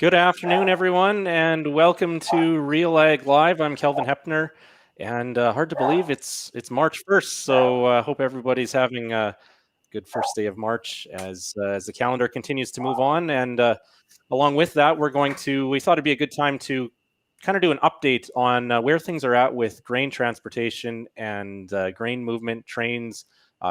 Good afternoon, everyone, and welcome to RealAg Live. I'm Kelvin Heppner, and hard to believe it's March 1st. So hope everybody's having a good first day of March as the calendar continues to move on. And along with that, we thought it'd be a good time to kind of do an update on where things are at with grain transportation and grain movement, trains,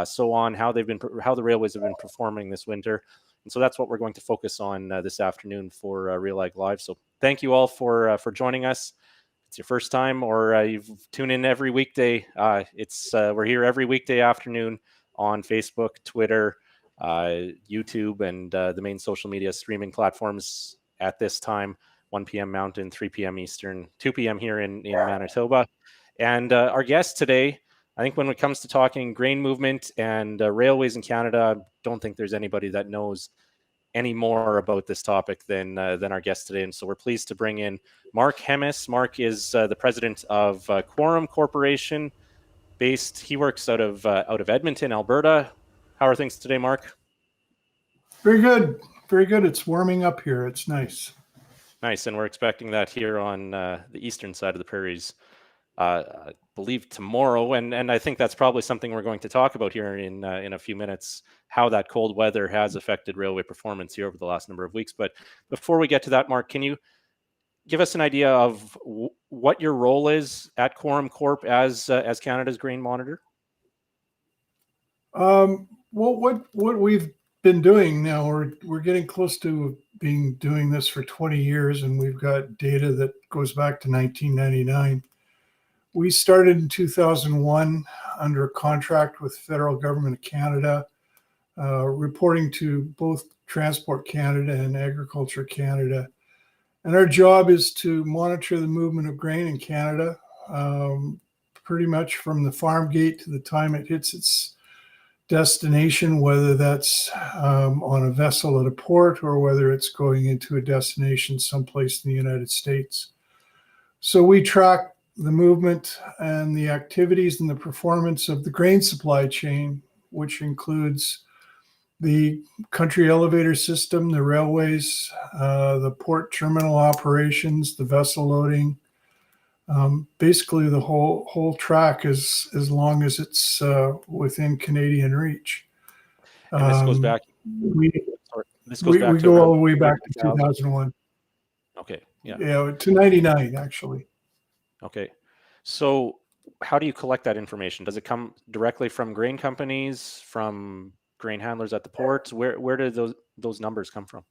so on, how the railways have been performing this winter. And so that's what we're going to focus on this afternoon for RealAg Live. So thank you all for joining us. If it's your first time or you've tuned in every weekday. We're here every weekday afternoon on Facebook, Twitter, YouTube, and the main social media streaming platforms at this time, 1 p.m. Mountain, 3 p.m. Eastern, 2 p.m. here in Manitoba. And our guest today, I think when it comes to talking grain movement and railways in Canada, I don't think there's anybody that knows any more about this topic than our guest today. And so we're pleased to bring in Mark Hemis. Mark is the president of Quorom Corporation. He works out of Edmonton, Alberta. How are things today, Mark? Very good. Very good. It's warming up here. It's nice. Nice. And we're expecting that here on the eastern side of the prairies. I believe tomorrow, and I think that's probably something we're going to talk about here in a few minutes, how that cold weather has affected railway performance here over the last number of weeks. But before we get to that, Mark, can you give us an idea of what your role is at Quorom Corp as Canada's grain monitor? Well, what we've been doing now, we're getting close to doing this for 20 years, and we've got data that goes back to 1999. We started in 2001 under a contract with the federal government of Canada, reporting to both Transport Canada and Agriculture Canada. And our job is to monitor the movement of grain in Canada, pretty much from the farm gate to the time it hits its destination, whether that's on a vessel at a port or whether it's going into a destination someplace in the United States. So we track the movement and the activities and the performance of the grain supply chain, which includes the country elevator system, the railways, the port terminal operations, the vessel loading, basically the whole track as long as it's within Canadian reach. And this goes back. We go all the way back to 2001. Okay. Yeah, to 99 actually. Okay. So how do you collect that information? Does it come directly from grain companies, from grain handlers at the ports? Where do those numbers come from?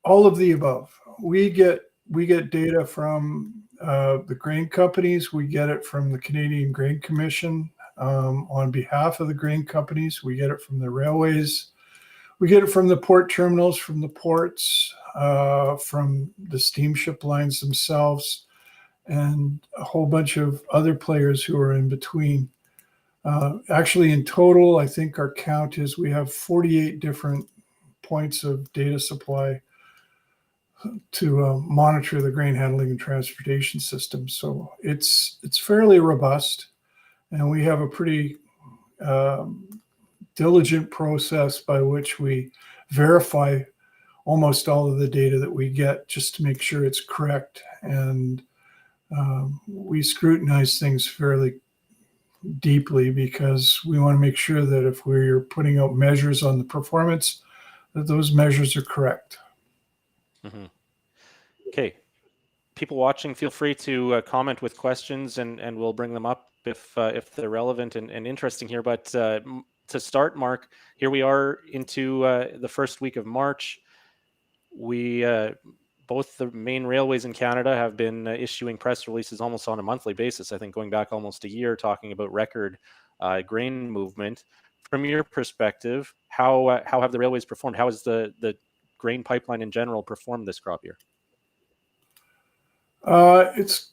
All of the above. We get data from the grain companies. We get it from the Canadian Grain Commission on behalf of the grain companies. We get it from the railways. We get it from the port terminals, from the ports, from the steamship lines themselves, and a whole bunch of other players who are in between. Actually, in total, I think our count is we have 48 different points of data supply to monitor the grain handling and transportation system. So it's fairly robust, and we have a pretty diligent process by which we verify almost all of the data that we get just to make sure it's correct. And we scrutinize things fairly deeply because we want to make sure that if we're putting out measures on the performance, that those measures are correct. Mm-hmm. Okay. People watching, feel free to comment with questions, and we'll bring them up if they're relevant and interesting here. But to start, Mark, here we are into the first week of March. Both the main railways in Canada have been issuing press releases almost on a monthly basis, I think going back almost a year, talking about record grain movement. From your perspective, how have the railways performed? How has the grain pipeline in general performed this crop year? It's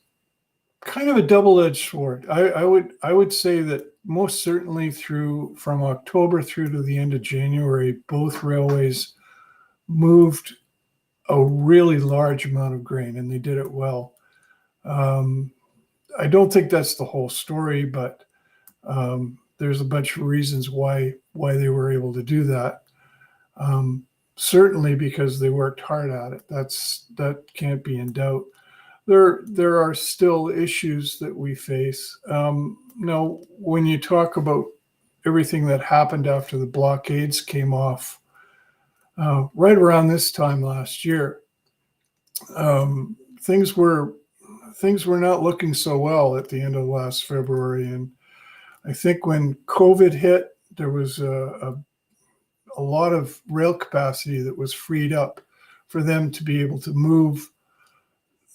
kind of a double-edged sword. I would say that most certainly from October through to the end of January, both railways moved a really large amount of grain, and they did it well. I don't think that's the whole story, but there's a bunch of reasons why they were able to do that. certainly because they worked hard at it. That can't be in doubt. There are still issues that we face. Now, when you talk about everything that happened after the blockades came off, right around this time last year, um, things were things were not looking so well at the end of last February. And I think when COVID hit, there was a lot of rail capacity that was freed up for them to be able to move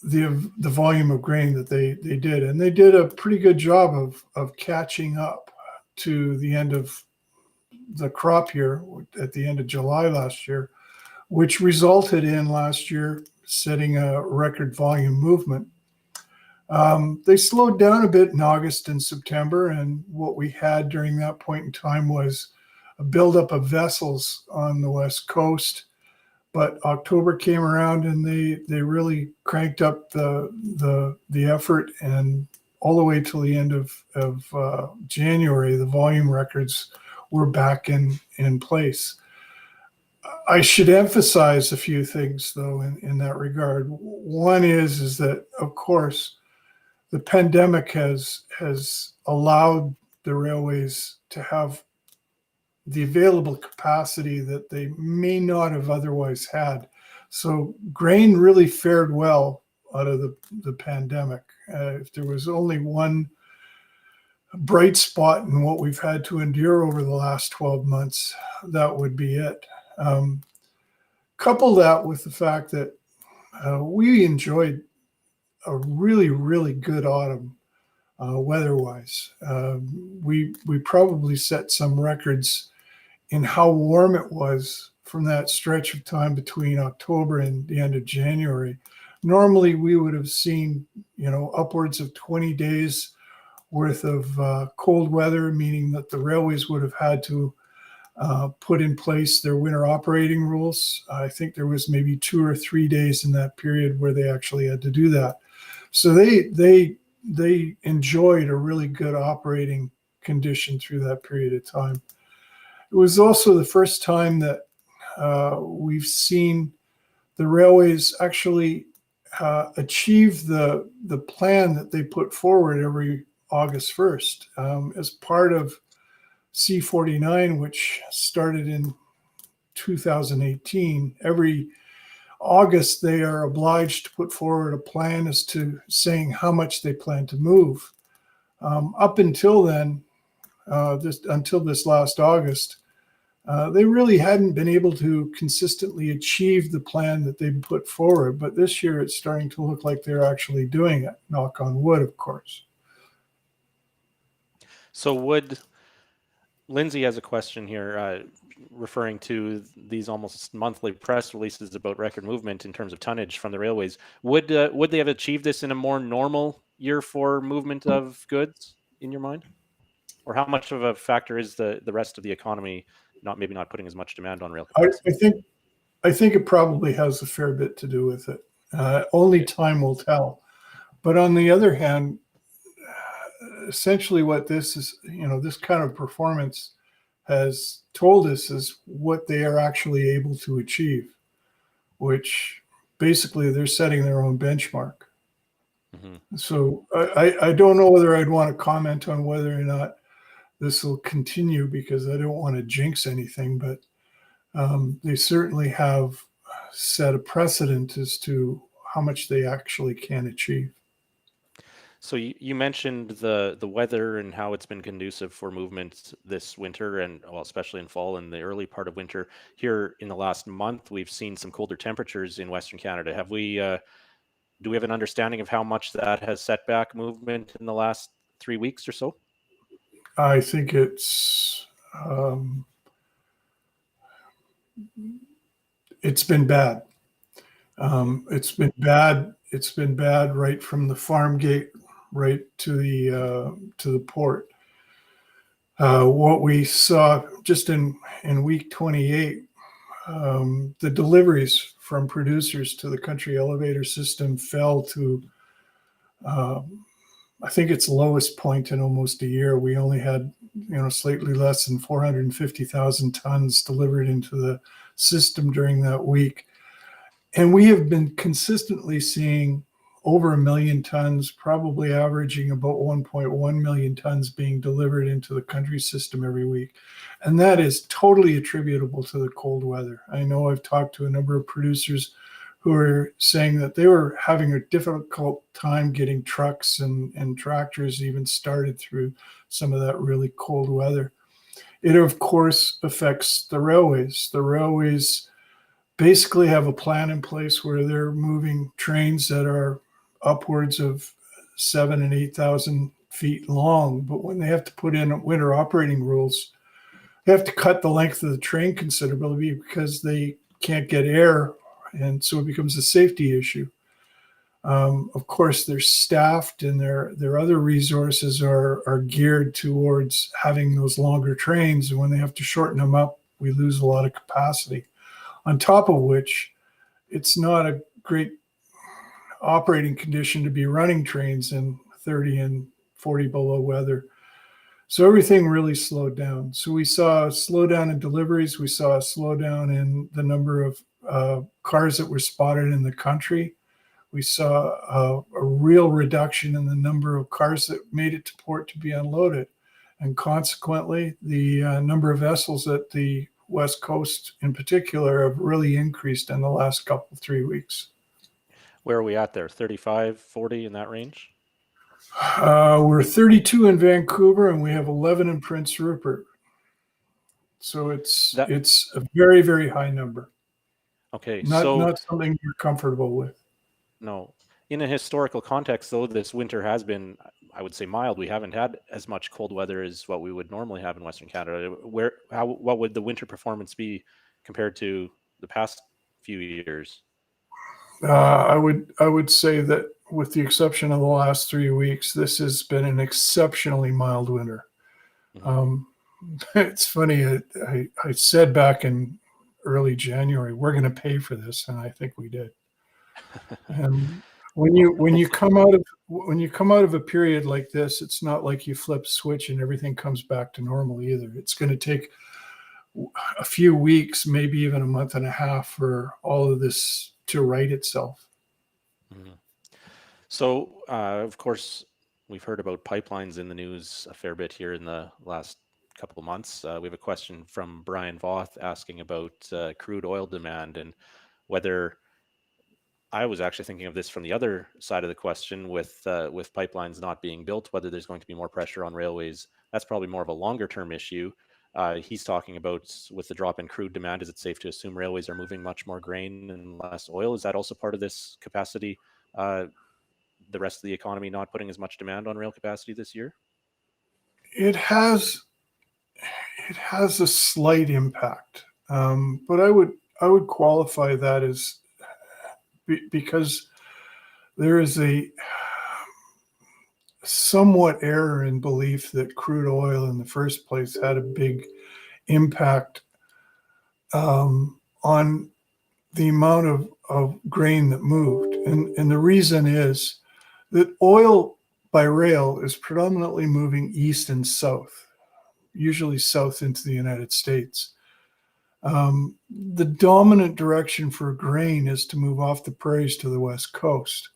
the volume of grain that they did. And they did a pretty good job of catching up to the end of the crop year at the end of July last year, which resulted in last year setting a record volume movement. They slowed down a bit in August and September, and what we had during that point in time was a buildup of vessels on the West Coast. But October came around, and they really cranked up the effort, and all the way till the end of January, the volume records were back in place. I should emphasize a few things, though, in that regard. One is that, of course, the pandemic has allowed the railways to have the available capacity that they may not have otherwise had. So grain really fared well out of the pandemic. If there was only one bright spot in what we've had to endure over the last 12 months, that would be it. Couple that with the fact that we enjoyed a really, really good autumn weather-wise. We probably set some records in how warm it was from that stretch of time between October and the end of January. Normally, we would have seen, upwards of 20 days worth of cold weather, meaning that the railways would have had to put in place their winter operating rules. I think there was maybe 2 or 3 days in that period where they actually had to do that. So they enjoyed a really good operating condition through that period of time. It was also the first time that we've seen the railways actually achieve the plan that they put forward every August 1st as part of C49, which started in 2018. Every August, they are obliged to put forward a plan as to saying how much they plan to move. Up until then, until this last August, they really hadn't been able to consistently achieve the plan that they put forward. But this year, it's starting to look like they're actually doing it. Knock on wood, of course. So Lindsay has a question here referring to these almost monthly press releases about record movement in terms of tonnage from the railways. Would they have achieved this in a more normal year for movement of goods, in your mind? Or how much of a factor is the rest of the economy maybe not putting as much demand on rail capacity? I think it probably has a fair bit to do with it. Only time will tell. But on the other hand, essentially what this is, this kind of performance has told us is what they are actually able to achieve, which basically they're setting their own benchmark. Mm-hmm. So I don't know whether I'd want to comment on whether or not this will continue, because I don't want to jinx anything, but they certainly have set a precedent as to how much they actually can achieve. So you mentioned the weather and how it's been conducive for movement this winter, and especially in fall and the early part of winter. Here in the last month, we've seen some colder temperatures in Western Canada. Do we have an understanding of how much that has set back movement in the last 3 weeks or so? I think it's been bad. It's been bad. It's been bad right from the farm gate right to the port. What we saw just in week 28, the deliveries from producers to the country elevator system fell to, I think, its lowest point in almost a year. We only had slightly less than 450,000 tons delivered into the system during that week. And we have been consistently seeing over 1 million tons, probably averaging about 1.1 million tons being delivered into the country system every week. And that is totally attributable to the cold weather. I know I've talked to a number of producers who are saying that they were having a difficult time getting trucks and tractors even started through some of that really cold weather. It, of course, affects the railways. The railways basically have a plan in place where they're moving trains that are upwards of 7,000 and 8,000 feet long. But when they have to put in winter operating rules, they have to cut the length of the train considerably because they can't get air. And so it becomes a safety issue. Of course, they're staffed and their other resources are geared towards having those longer trains. And when they have to shorten them up, we lose a lot of capacity. On top of which, it's not a great operating condition to be running trains in 30 and 40 below weather. So everything really slowed down. So we saw a slowdown in deliveries. We saw a slowdown in the number of cars that were spotted in the country. We saw a real reduction in the number of cars that made it to port to be unloaded. And consequently, the number of vessels at the West Coast in particular have really increased in the last 3 weeks. Where are we at there? 35, 40 in that range? We're 32 in Vancouver and we have 11 in Prince Rupert. So it's a very, very high number. Okay, not something you're comfortable with. No. In a historical context, though, this winter has been, I would say, mild. We haven't had as much cold weather as what we would normally have in Western Canada. What would the winter performance be compared to the past few years? I would say that with the exception of the last 3 weeks, this has been an exceptionally mild winter. Mm-hmm. It's funny. I said back in early January, we're going to pay for this, and I think we did. And when you come out of a period like this, it's not like you flip a switch and everything comes back to normal either. It's going to take a few weeks, maybe even a month and a half for all of this to right itself. Mm-hmm. So, of course, we've heard about pipelines in the news a fair bit here in the last couple of months. We have a question from Brian Voth asking about crude oil demand and whether, I was actually thinking of this from the other side of the question with pipelines not being built, whether there's going to be more pressure on railways. That's probably more of a longer term issue. He's talking about with the drop in crude demand, is it safe to assume railways are moving much more grain and less oil? Is that also part of this capacity? The rest of the economy not putting as much demand on rail capacity this year? It has a slight impact, but I would qualify that as because there is a somewhat error in belief that crude oil in the first place had a big impact on the amount of grain that moved. And the reason is that oil by rail is predominantly moving east and south, usually south into the United States. The dominant direction for grain is to move off the prairies to the West Coast.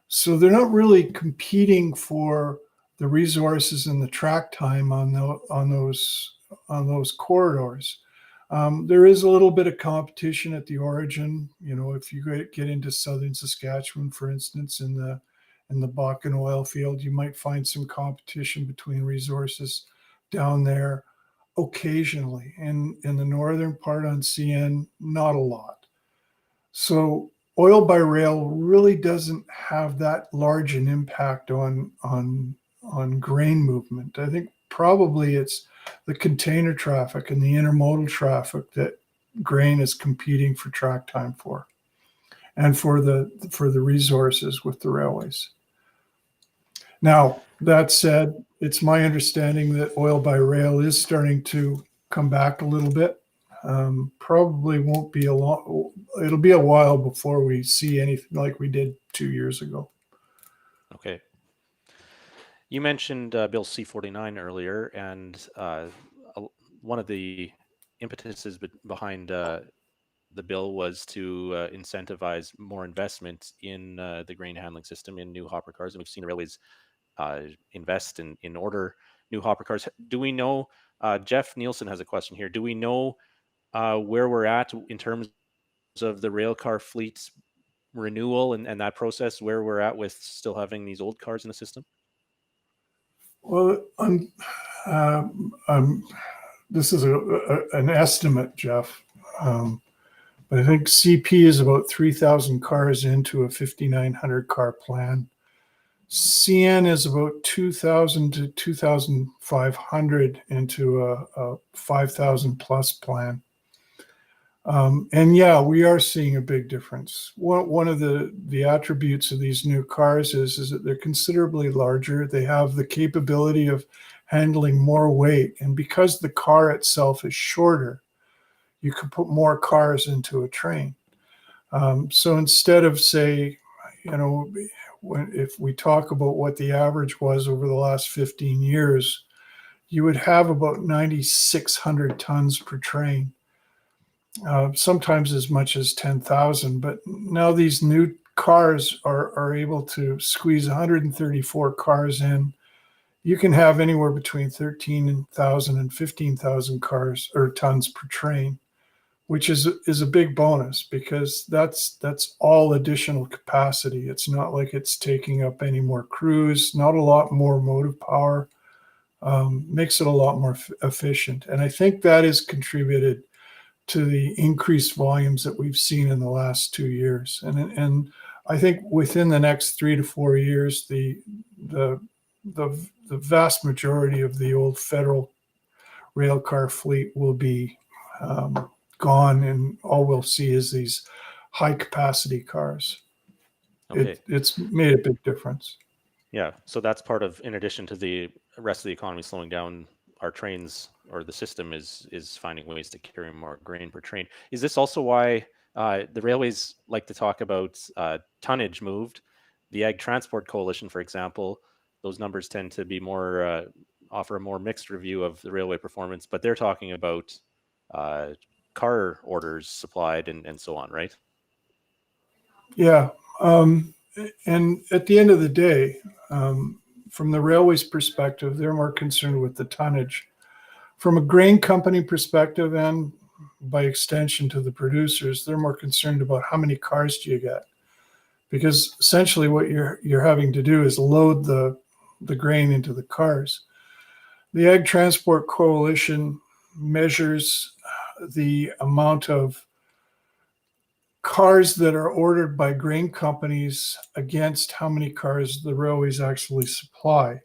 So they're not really competing for the resources and the track time on those corridors. There is a little bit of competition at the origin. If you get into southern Saskatchewan, for instance, in the Bakken oil field, you might find some competition between resources down there occasionally. And in the northern part on CN, not a lot. So oil by rail really doesn't have that large an impact on grain movement. I think probably it's the container traffic and the intermodal traffic that grain is competing for track time for, and for the resources with the railways. Now, that said, it's my understanding that oil by rail is starting to come back a little bit. Probably won't be it'll be a while before we see anything like we did 2 years ago. Okay. You mentioned Bill C-49 earlier, and one of the impetuses behind the bill was to incentivize more investment in the grain handling system in new hopper cars, and we've seen railways invest in order new hopper cars. Do we know? Jeff Nielsen has a question here. Do we know where we're at in terms of the rail car fleet's renewal and that process? Where we're at with still having these old cars in the system? Well, this is an estimate, Jeff. But I think CP is about 3,000 cars into a 5,900 car plan. CN is about 2,000 to 2,500 into a 5,000 plus plan. And yeah, we are seeing a big difference. One of the attributes of these new cars is that they're considerably larger. They have the capability of handling more weight. And because the car itself is shorter, you can put more cars into a train. So instead of, say, if we talk about what the average was over the last 15 years, you would have about 9,600 tons per train. Sometimes as much as 10,000, but now these new cars are able to squeeze 134 cars in. You can have anywhere between 13,000 and 15,000 cars or tons per train, which is a big bonus because that's all additional capacity. It's not like it's taking up any more crews, not a lot more motive power, makes it a lot more efficient. And I think that has contributed to the increased volumes that we've seen in the last 2 years. And I think within the next 3 to 4 years, the vast majority of the old federal rail car fleet will be gone, and all we'll see is these high capacity cars. Okay. It's made a big difference. Yeah, so that's part of, in addition to the rest of the economy slowing down, our trains or the system is finding ways to carry more grain per train. Is this also why the railways like to talk about tonnage moved? The Ag Transport Coalition, for example, those numbers tend to be more offer a more mixed review of the railway performance, but they're talking about car orders supplied and so on, right? Yeah. And at the end of the day, from the railways perspective, they're more concerned with the tonnage. From a grain company perspective, and by extension to the producers, they're more concerned about how many cars do you get, because essentially what you're having to do is load the grain into the cars. The Ag Transport Coalition measures the amount of cars that are ordered by grain companies against how many cars the railways actually supply.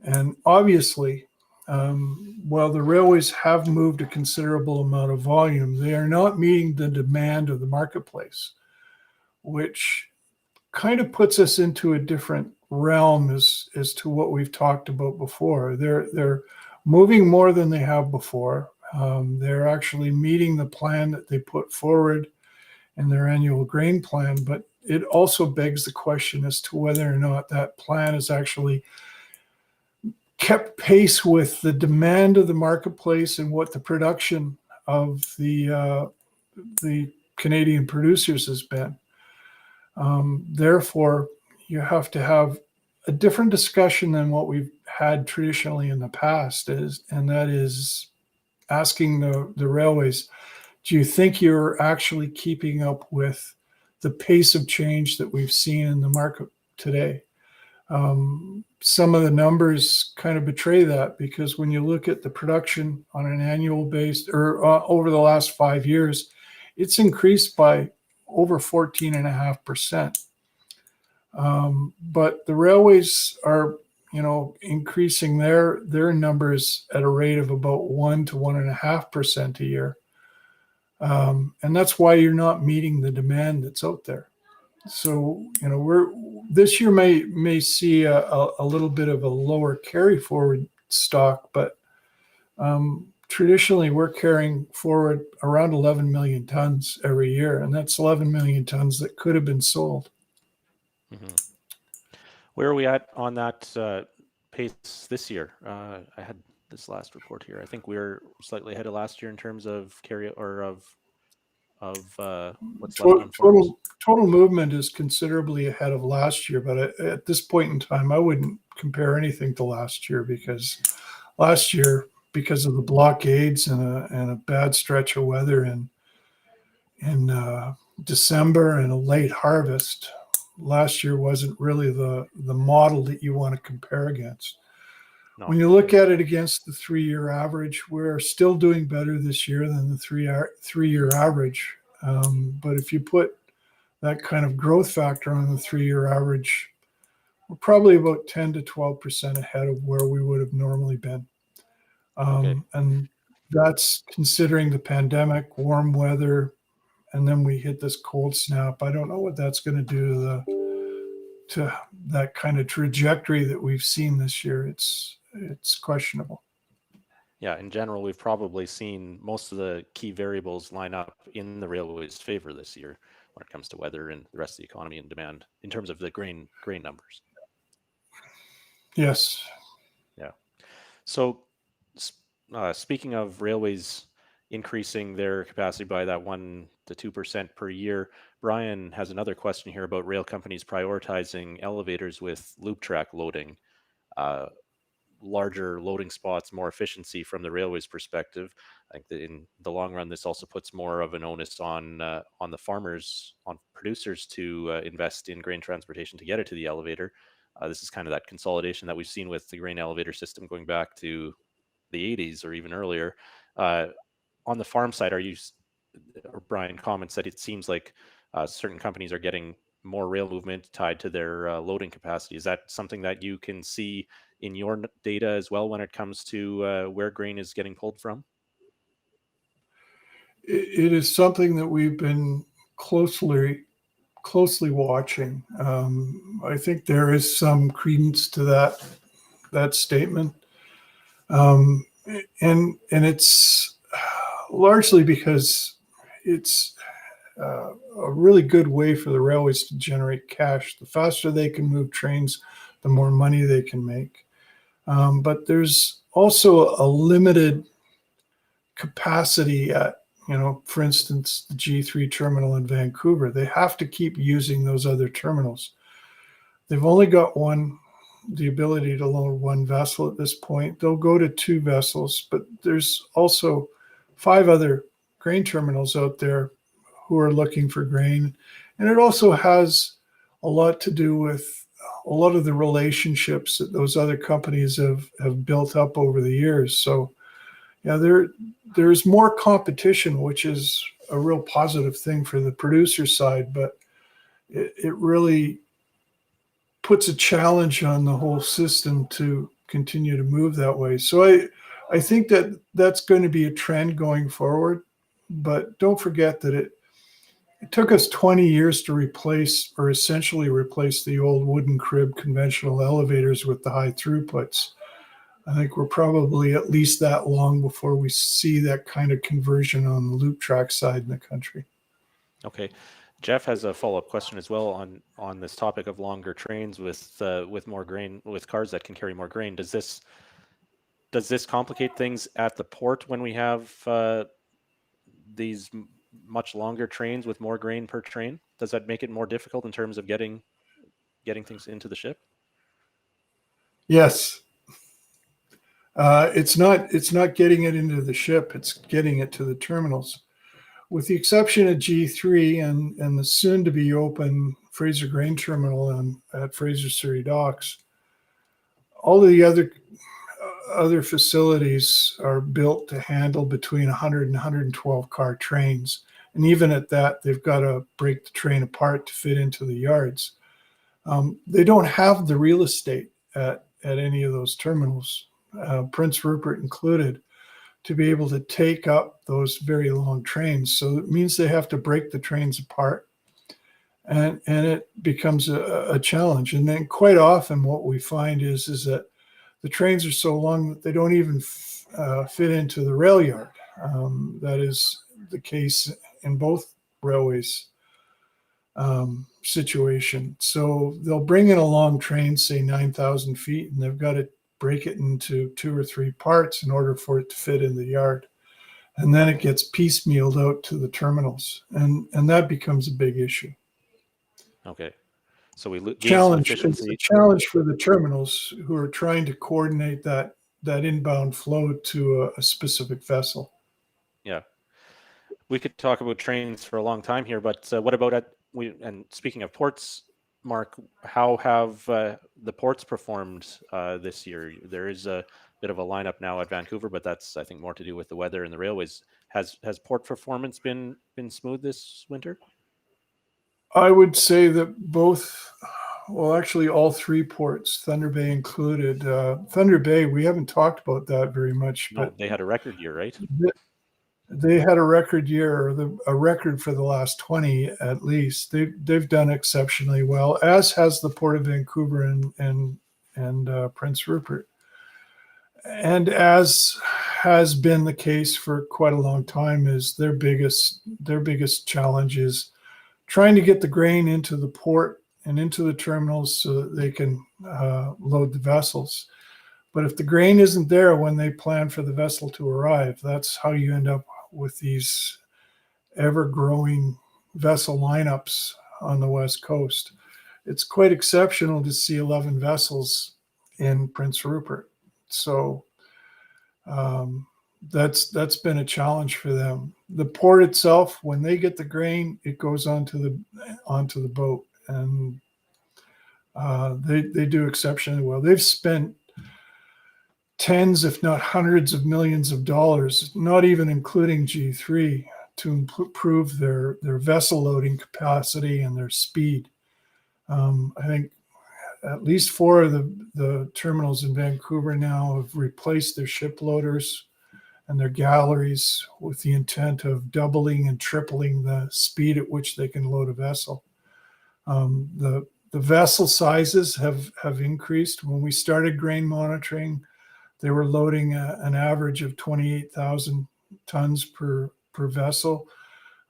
And obviously, while the railways have moved a considerable amount of volume, they are not meeting the demand of the marketplace, which kind of puts us into a different realm as to what we've talked about before. They're moving more than they have before. They're actually meeting the plan that they put forward in their annual grain plan, but it also begs the question as to whether or not that plan is actually kept pace with the demand of the marketplace and what the production of the Canadian producers has been. Therefore, you have to have a different discussion than what we've had traditionally in the past, and that is asking the railways, do you think you're actually keeping up with the pace of change that we've seen in the market today? Some of the numbers kind of betray that, because when you look at the production on an annual basis or over the last 5 years, it's increased by over 14.5%. But the railways are, increasing their numbers at a rate of about 1 to 1.5% a year. And that's why you're not meeting the demand that's out there. So, this year may see a little bit of a lower carry forward stock, but traditionally we're carrying forward around 11 million tons every year, and that's 11 million tons that could have been sold. Mm-hmm. Where are we at on that pace this year? I had this last report here. I think we're slightly ahead of last year in terms of carry or of what's left on farms. Total movement is considerably ahead of last year, but at this point in time, I wouldn't compare anything to last year, because last year, because of the blockades and a bad stretch of weather in December and a late harvest, last year wasn't really the model that you want to compare against. No. When you look at it against the 3-year average, we're still doing better this year than the three-year average. But if you put that kind of growth factor on the 3-year average, we're probably about 10 to 12% ahead of where we would have normally been. And that's considering the pandemic, warm weather, and then we hit this cold snap. I don't know what that's going to do to that kind of trajectory that we've seen this year. It's questionable. Yeah, in general, we've probably seen most of the key variables line up in the railway's favor this year when it comes to weather and the rest of the economy and demand in terms of the grain numbers. Yes. Yeah. So speaking of railways increasing their capacity by that 1 to 2% per year, Brian has another question here about rail companies prioritizing elevators with loop track loading. Larger loading spots, more efficiency from the railway's perspective. I think that in the long run, this also puts more of an onus on the farmers, on producers to invest in grain transportation to get it to the elevator. This is kind of that consolidation that we've seen with the grain elevator system going back to the 80s or even earlier. On the farm side, Brian comments that it seems like certain companies are getting more rail movement tied to their loading capacity. Is that something that you can see in your data as well when it comes to where grain is getting pulled from? It is something that we've been closely watching. I think there is some credence to that statement, and it's largely because it's a really good way for the railways to generate cash. The faster they can move trains, the more money they can make. But there's also a limited capacity at, for instance, the G3 terminal in Vancouver. They have to keep using those other terminals. They've only got the ability to load one vessel at this point. They'll go to 2 vessels, but there's also 5 other grain terminals out there who are looking for grain. And it also has a lot to do with a lot of the relationships that those other companies have built up over the years. So yeah, there's more competition, which is a real positive thing for the producer side, but it really puts a challenge on the whole system to continue to move that way. So I think that that's going to be a trend going forward, but don't forget that it took us 20 years to replace, or essentially replace, the old wooden crib conventional elevators with the high throughputs. I think we're probably at least that long before we see that kind of conversion on the loop track side in the country. Okay. Jeff has a follow-up question as well on this topic of longer trains with more grain, with cars that can carry more grain. Does this complicate things at the port when we have these much longer trains with more grain per train? Does that make it more difficult in terms of getting things into the ship? Yes. It's not getting it into the ship, it's getting it to the terminals. With the exception of G3 and the soon to be open Fraser Grain Terminal at Fraser Surrey Docks, all of the other facilities are built to handle between 100 and 112 car trains. And even at that, they've got to break the train apart to fit into the yards. They don't have the real estate at any of those terminals, Prince Rupert included, to be able to take up those very long trains. So it means they have to break the trains apart, and it becomes a challenge. And then quite often what we find is that the trains are so long that they don't even fit into the rail yard. That is the case in both railways situation. So they'll bring in a long train, say 9,000 feet, and they've got to break it into 2 or 3 parts in order for it to fit in the yard. And then it gets piecemealed out to the terminals, and that becomes a big issue. Okay. So we gain some Challenge. It's a efficiency. challenge for the terminals who are trying to coordinate that inbound flow to a specific vessel. Yeah. We could talk about trains for a long time here, but what about and speaking of ports, Mark, how have the ports performed this year? There is a bit of a lineup now at Vancouver, but that's, I think, more to do with the weather and the railways. Has port performance been smooth this winter? I would say that both, well, actually all 3 ports, Thunder Bay included. Thunder Bay, we haven't talked about that very much, No, but they had a record year, right? they had a record year, or a record for the last 20 at least. They've done exceptionally well, as has the Port of Vancouver and Prince Rupert. And as has been the case for quite a long time, is their biggest challenge is trying to get the grain into the port and into the terminals so that they can load the vessels. But if the grain isn't there when they plan for the vessel to arrive, that's how you end up with these ever-growing vessel lineups on the West Coast. It's quite exceptional to see 11 vessels in Prince Rupert. So that's been a challenge for them. The port itself, when they get the grain, it goes onto the boat, and they do exceptionally well. They've spent tens, if not hundreds of millions of dollars, not even including G3, to improve their vessel loading capacity and their speed. I think at least 4 of the terminals in Vancouver now have replaced their ship loaders and their galleries with the intent of doubling and tripling the speed at which they can load a vessel. The vessel sizes have increased. When we started grain monitoring, they were loading an average of 28,000 tons per vessel.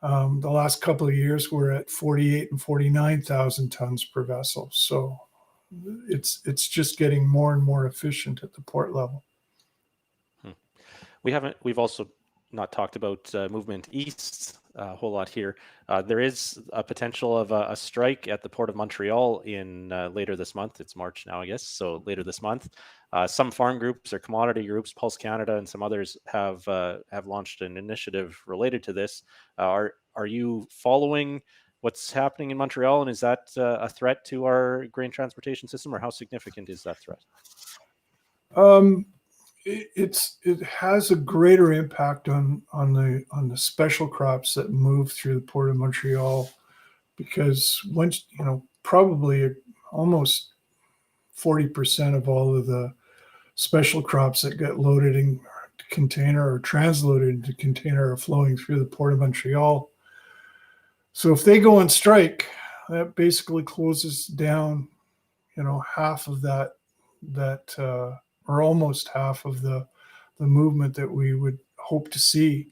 The last couple of years, we're at 48 and 49,000 tons per vessel. So it's just getting more and more efficient at the port level. We've also not talked about movement east a whole lot here. There is a potential of a strike at the Port of Montreal in later this month. It's March now, I guess. So later this month, some farm groups or commodity groups, Pulse Canada and some others have launched an initiative related to this. Are you following what's happening in Montreal, and is that a threat to our grain transportation system, or how significant is that threat? It has a greater impact on the special crops that move through the Port of Montreal, because once probably almost 40% of all of the special crops that get loaded in container or transloaded into container are flowing through the Port of Montreal. So if they go on strike, that basically closes down half of that or almost half of the movement that we would hope to see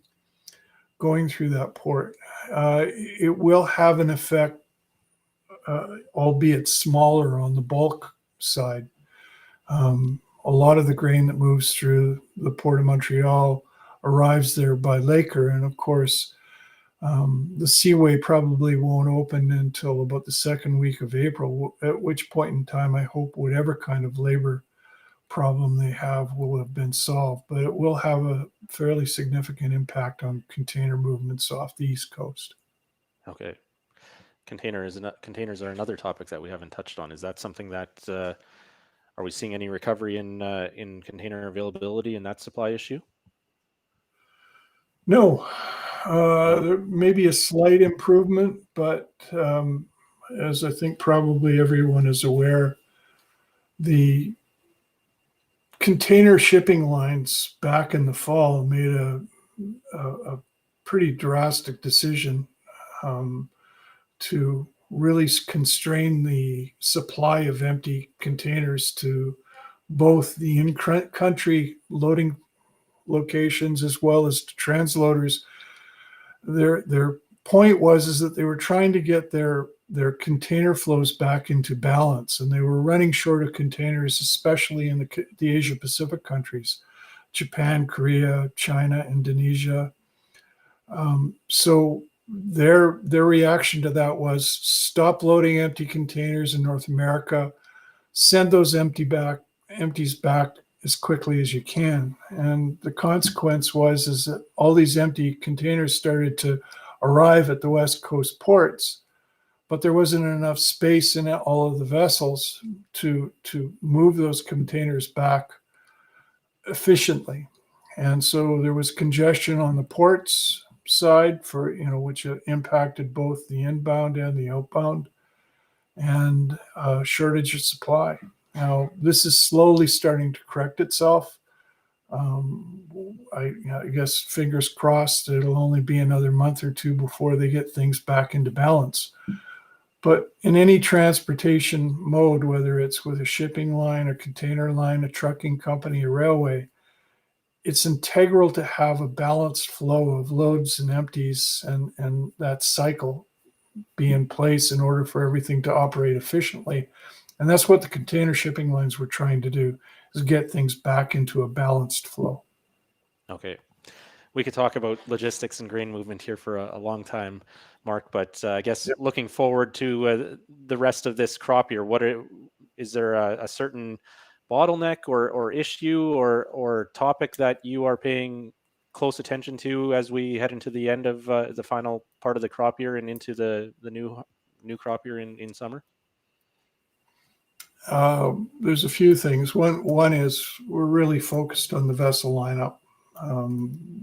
going through that port. It will have an effect, albeit smaller, on the bulk side. A lot of the grain that moves through the Port of Montreal arrives there by Laker, and of course, the seaway probably won't open until about the second week of April, at which point in time I hope whatever kind of labor problem they have will have been solved, but it will have a fairly significant impact on container movements off the East Coast. Okay. Containers are another topic that we haven't touched on. Is that something that, are we seeing any recovery in container availability in that supply issue? No. There may be a slight improvement, but as I think probably everyone is aware, the container shipping lines back in the fall made a pretty drastic decision to really constrain the supply of empty containers to both the in-country loading locations as well as transloaders. Their point was that they were trying to get their their container flows back into balance. And they were running short of containers, especially in the Asia Pacific countries, Japan, Korea, China, Indonesia. So their reaction to that was stop loading empty containers in North America, send those empties back as quickly as you can. And the consequence is that all these empty containers started to arrive at the West Coast ports, but there wasn't enough space in all of the vessels to move those containers back efficiently. And so there was congestion on the ports side which impacted both the inbound and the outbound, and shortage of supply. Now, this is slowly starting to correct itself. I guess fingers crossed that it'll only be another month or two before they get things back into balance. But in any transportation mode, whether it's with a shipping line, a container line, a trucking company, a railway, it's integral to have a balanced flow of loads and empties, and that cycle be in place in order for everything to operate efficiently. And that's what the container shipping lines were trying to do, is get things back into a balanced flow. Okay. We could talk about logistics and grain movement here for a long time, Mark, but I guess looking forward to the rest of this crop year, is there a certain bottleneck or issue or topic that you are paying close attention to as we head into the end of the final part of the crop year and into the new crop year in summer? There's a few things. One is we're really focused on the vessel lineup.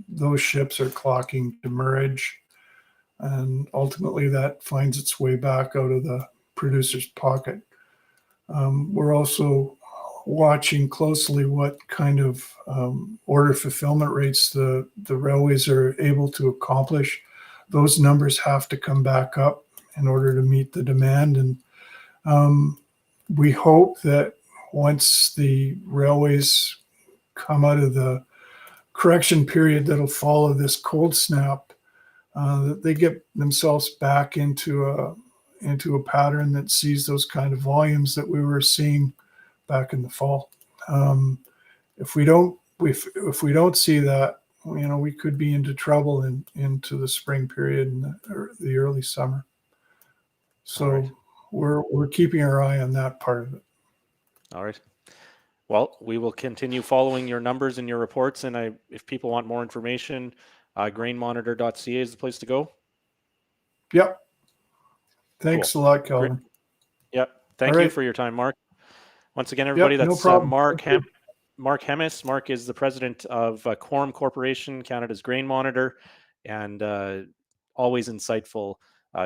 Those ships are clocking demurrage, and ultimately that finds its way back out of the producer's pocket. We're also watching closely what kind of order fulfillment rates the railways are able to accomplish. Those numbers have to come back up in order to meet the demand. And we hope that once the railways come out of the correction period that'll follow this cold snap, that they get themselves back into a pattern that sees those kind of volumes that we were seeing back in the fall. If we don't see that, we could be into trouble into the spring period and the early summer. So right. we're keeping our eye on that part of it. All right. Well, we will continue following your numbers and your reports. And if people want more information, grainmonitor.ca is the place to go. Yep. Thanks a lot, Kelvin. Great. Yep. Thank you for your time, Mark. Once again, everybody, that's no problem. Mark Hemmes. Mark is the president of Quorom Corporation, Canada's grain monitor, and always insightful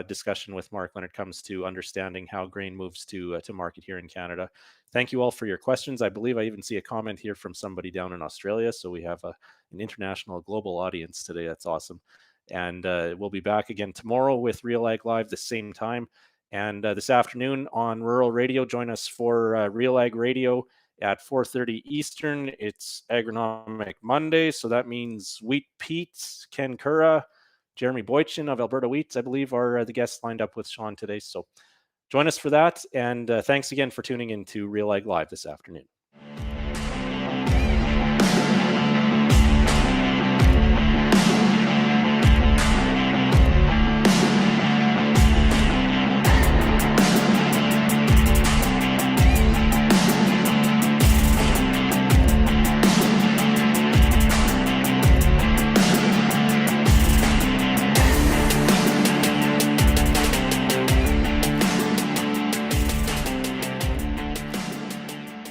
discussion with Mark when it comes to understanding how grain moves to market here in Canada. Thank you all for your questions. I believe I even see a comment here from somebody down in Australia, so we have an international, global audience today. That's awesome. And we'll be back again tomorrow with RealAg Live the same time. And this afternoon on Rural Radio, join us for RealAg Radio at 4:30 Eastern. It's Agronomic Monday, so that means Wheat Pete, Ken Cura, Jeremy Boychin of Alberta Wheats, I believe, are the guests lined up with Sean today. So join us for that. And thanks again for tuning in to RealAg Live this afternoon.